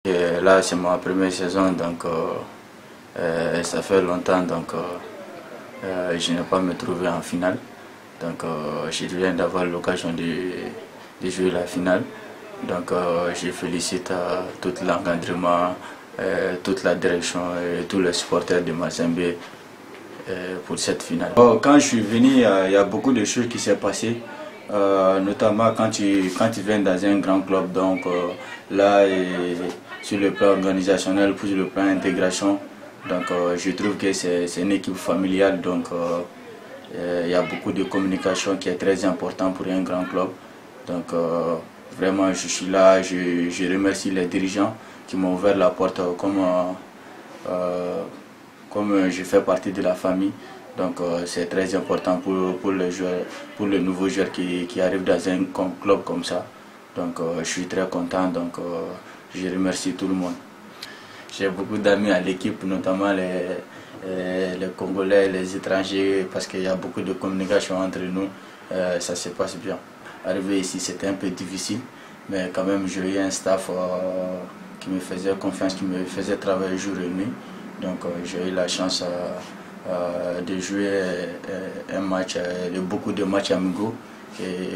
Et là, c'est ma première saison, donc ça fait longtemps, donc je n'ai pas me trouvé en finale. Donc je viens d'avoir l'occasion de jouer la finale. Donc je félicite tout l'encadrement, toute la direction et tous les supporters de Mazembe pour cette finale. Quand je suis venu, il y a beaucoup de choses qui s'est passées. Notamment quand tu viens dans un grand club, donc là sur le plan organisationnel, sur le plan intégration, donc je trouve que c'est une équipe familiale, donc il y a beaucoup de communication qui est très important pour un grand club. Donc vraiment je suis là, je remercie les dirigeants qui m'ont ouvert la porte comme je fais partie de la famille. Donc c'est très important pour les joueurs, pour les nouveaux joueurs qui arrivent dans un club comme ça. Donc je suis très content, donc je remercie tout le monde. J'ai beaucoup d'amis à l'équipe, notamment les Congolais, les étrangers, parce qu'il y a beaucoup de communication entre nous, ça se passe bien. Arriver ici c'était un peu difficile, mais quand même j'ai eu un staff qui me faisait confiance, qui me faisait travailler jour et nuit. Donc j'ai eu la chance de jouer un match, beaucoup de matchs amicaux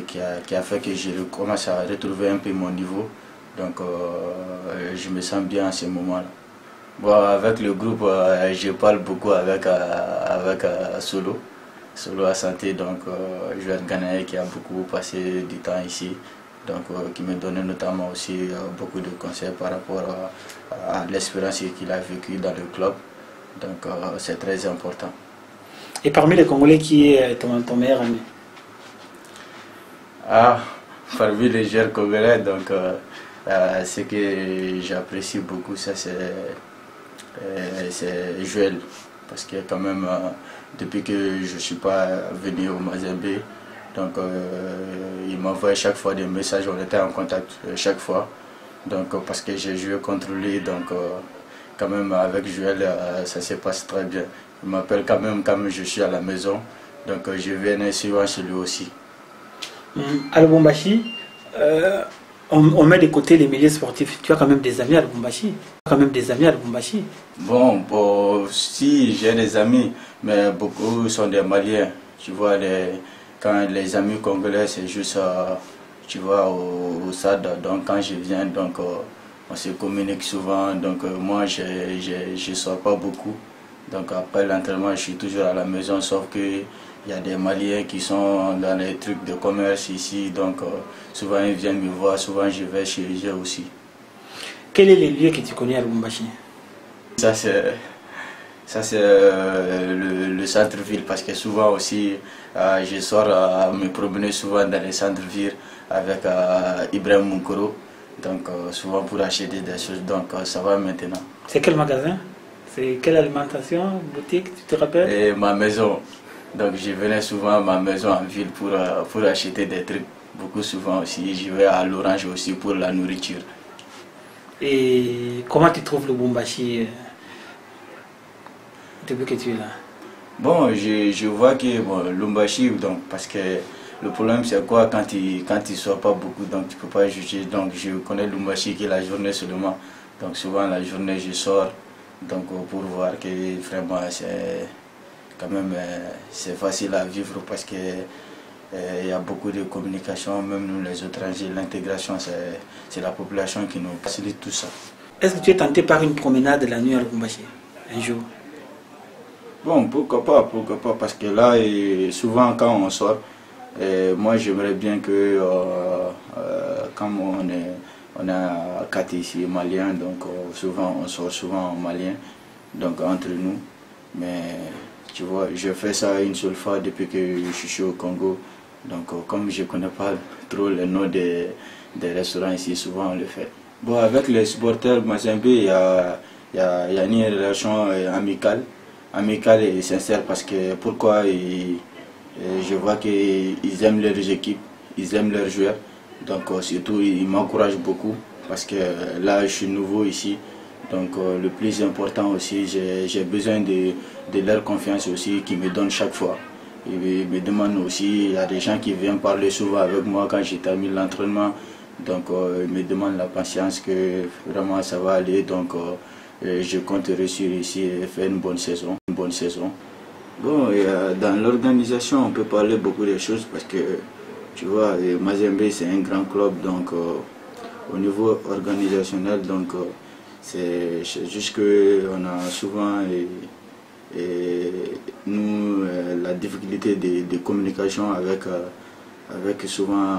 qui a fait que je commence à retrouver un peu mon niveau. Donc je me sens bien à ce moment-là. Bon, avec le groupe, je parle beaucoup avec Solo à Santé, donc joueur ghanéen qui a beaucoup passé du temps ici. Donc qui me donnait notamment aussi beaucoup de conseils par rapport à l'expérience qu'il a vécue dans le club. Donc c'est très important. Et parmi les Congolais, qui est ton meilleur ami? Parmi les joueurs congolais, donc ce que j'apprécie beaucoup, ça c'est Joël. Parce que quand même, depuis que je ne suis pas venu au Mazembe, donc il m'envoie chaque fois des messages, on était en contact chaque fois. Donc parce que j'ai joué contre lui, donc quand même avec Joël ça se passe très bien. Il m'appelle quand même je suis à la maison, donc je viens souvent chez lui aussi. À Lubumbashi, on met de côté les milieux sportifs. Tu as quand même des amis à Lubumbashi. Bon, si j'ai des amis, mais beaucoup sont des Maliens. Tu vois, quand les amis congolais, c'est juste tu vois, au stade. Donc quand je viens, donc on se communique souvent. Donc moi, je sors pas beaucoup. Donc après l'entraînement, je suis toujours à la maison, sauf que il y a des Maliens qui sont dans les trucs de commerce ici. Donc souvent ils viennent me voir, souvent je vais chez eux aussi. Quel est le lieu que tu connais à Lubumbashi? Ça c'est le centre-ville, parce que souvent aussi je sors me promener souvent dans les centres-villes avec Ibrahim Moukoro. Donc souvent pour acheter des choses, donc ça va maintenant. C'est quel magasin? C'est quelle alimentation, boutique, tu te rappelles? Et ma maison. Donc je venais souvent à ma maison en ville pour acheter des trucs. Beaucoup souvent aussi, je vais à l'Orange aussi pour la nourriture. Et comment tu trouves le Lubumbashi depuis que tu es là? Bon, je vois que Lubumbashi, donc parce que le problème c'est quoi, quand tu sors pas beaucoup, donc tu peux pas juger. Donc je connais Lubumbashi qui est la journée seulement. Donc souvent la journée je sors, donc pour voir que vraiment c'est quand même c'est facile à vivre, parce que il y a beaucoup de communication, même nous les étrangers, l'intégration, c'est la population qui nous facilite tout ça. Est-ce que tu es tenté par une promenade de la nuit à Lubumbashi un jour? Bon, pourquoi pas, parce que là, souvent quand on sort, moi j'aimerais bien que, comme on a 4 ici maliens, donc souvent on sort souvent en malien, donc entre nous, mais tu vois, je fais ça une seule fois depuis que je suis au Congo. Donc comme je ne connais pas trop les noms des restaurants ici, souvent on le fait. Bon, avec les supporters Mazembe, il y a une relation amicale et sincère, parce que pourquoi je vois qu'ils aiment leurs équipes, ils aiment leurs joueurs. Donc surtout ils m'encouragent beaucoup, parce que là je suis nouveau ici. Donc le plus important aussi, j'ai besoin de leur confiance aussi, qu'ils me donnent chaque fois. Ils me demandent aussi, il y a des gens qui viennent parler souvent avec moi quand j'ai terminé l'entraînement. Donc il me demande la patience que vraiment ça va aller. Donc je compte réussir ici et faire une bonne saison. Bon, dans l'organisation, on peut parler beaucoup de choses parce que tu vois, Mazembe c'est un grand club, donc au niveau organisationnel, donc c'est juste qu'on a souvent nous la difficulté de communication avec souvent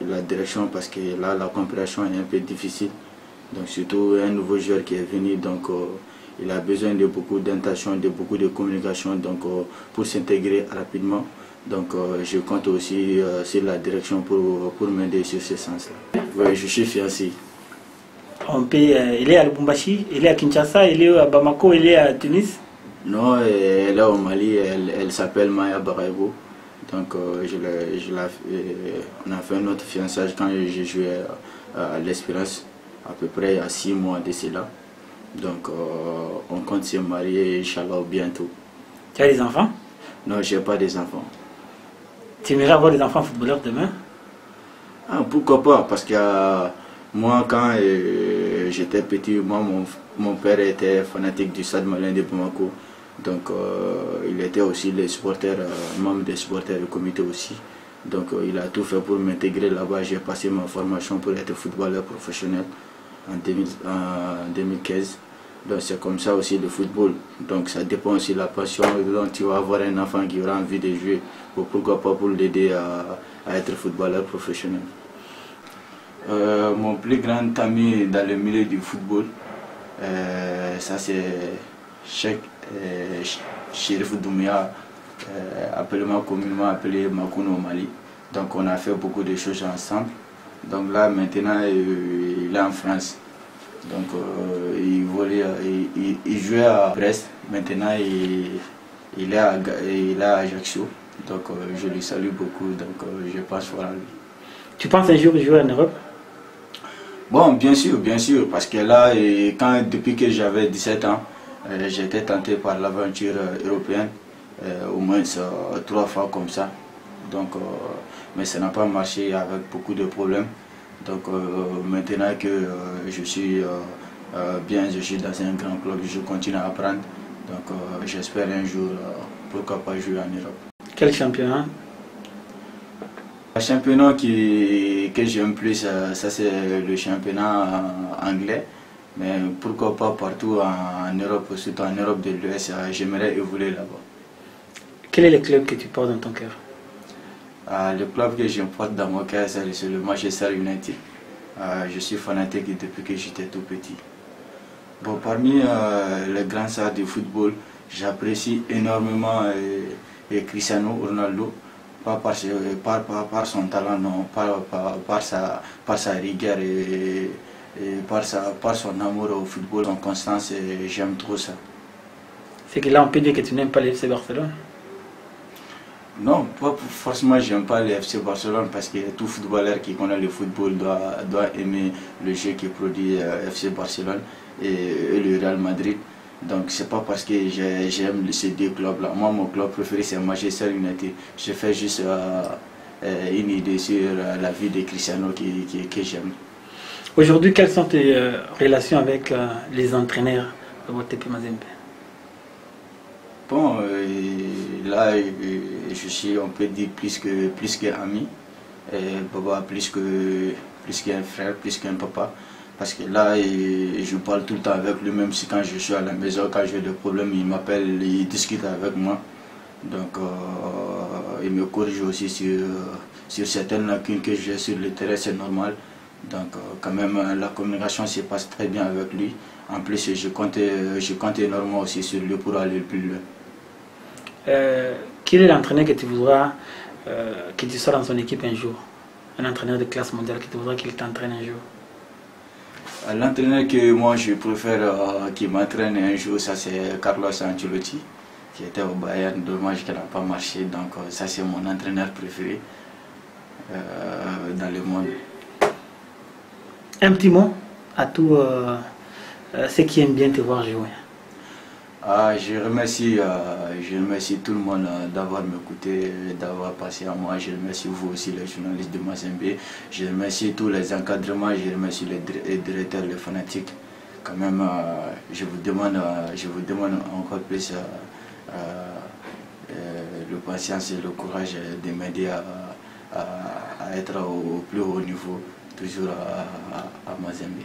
la direction, parce que là la compréhension est un peu difficile. Donc surtout un nouveau joueur qui est venu, donc il a besoin de beaucoup d'intention, de beaucoup de communication, donc pour s'intégrer rapidement. Donc je compte aussi sur la direction pour m'aider sur ce sens-là. Oui, je suis fiancé. Il est à Lubumbashi, il est à Kinshasa, il est à Bamako, il est à Tunis? Non, elle est au Mali, elle s'appelle Maya Baraibo. Donc on a fait notre fiançage quand j'ai joué à l'Espérance, à peu près à 6 mois de cela. Donc on compte se marier, Inch'Allah, bientôt. Tu as des enfants? Non, je n'ai pas des enfants. Tu aimerais avoir des enfants footballeurs demain? Ah, pourquoi pas, parce que moi quand j'étais petit, mon père était fanatique du Stade Malien de Bamako. Donc il était aussi les supporters, membre des supporters du comité aussi. Donc il a tout fait pour m'intégrer là-bas. J'ai passé ma formation pour être footballeur professionnel en 2015. Donc c'est comme ça aussi le football. Donc ça dépend aussi de la passion. Donc tu vas avoir un enfant qui aura envie de jouer. Pourquoi pas pour l'aider à être footballeur professionnel. Mon plus grand ami dans le milieu du football, ça c'est Chérif Doumbia, communément appelé Makuno au Mali. Donc on a fait beaucoup de choses ensemble. Donc là maintenant il est en France. Donc il jouait à Brest. Maintenant il est à Ajaccio. Donc je lui salue beaucoup. Donc je passe fort à lui. Tu penses un jour jouer en Europe? Bon, bien sûr, parce que là, depuis que j'avais 17 ans, j'étais tenté par l'aventure européenne, au moins 3 fois comme ça. Donc, mais ça n'a pas marché, avec beaucoup de problèmes. Donc maintenant que je suis bien, je suis dans un grand club, je continue à apprendre. Donc j'espère un jour, pourquoi pas jouer en Europe. Quel championnat? Le championnat que j'aime plus, ça c'est le championnat anglais. Mais pourquoi pas partout en Europe, surtout en Europe de l'Ouest, j'aimerais évoluer là-bas. Quel est le club que tu portes dans ton cœur? Le club que je porte dans mon cœur, c'est le Manchester United. Je suis fanatique depuis que j'étais tout petit. Bon, parmi les grands stars du football, j'apprécie énormément Cristiano Ronaldo. Pas par son talent, non, par sa rigueur et par son amour au football, son constance, j'aime trop ça. C'est que là on peut dire que tu n'aimes pas le FC Barcelone? Non, pas forcément j'aime pas le FC Barcelone, parce que tout footballeur qui connaît le football doit aimer le jeu qui produit FC Barcelone et le Real Madrid. Donc c'est pas parce que j'aime ces deux clubs-là. Moi, mon club préféré c'est Manchester United. Je fais juste une idée sur la vie de Cristiano que j'aime. Aujourd'hui, quelles sont tes relations avec les entraîneurs de votre TP Mazembe? Bon, là je suis, on peut dire, plus qu'ami. Baba plus qu'un frère, plus qu'un papa. Parce que là, je parle tout le temps avec lui, même si quand je suis à la maison, quand j'ai des problèmes, il m'appelle, il discute avec moi. Donc, il me corrige aussi sur certaines lacunes que j'ai sur le terrain, c'est normal. Donc, quand même, la communication se passe très bien avec lui. En plus, je compte énormément aussi sur lui pour aller plus loin. Quel est l'entraîneur que tu voudras que tu sois dans son équipe un jour? Un entraîneur de classe mondiale que tu voudras qu'il t'entraîne un jour? L'entraîneur que moi je préfère qui m'entraîne un jour, ça c'est Carlos Ancelotti, qui était au Bayern. Dommage qu'elle n'a pas marché, donc ça c'est mon entraîneur préféré dans le monde. Un petit mot à tous ceux qui aiment bien te voir jouer. Je remercie tout le monde d'avoir m'écouté, d'avoir passé à moi. Je remercie vous aussi, les journalistes de Mazembe. Je remercie tous les encadrements, je remercie les directeurs, les fanatiques. Quand même, je vous demande encore plus le patience et le courage de m'aider à être au plus haut niveau, toujours à Mazembe.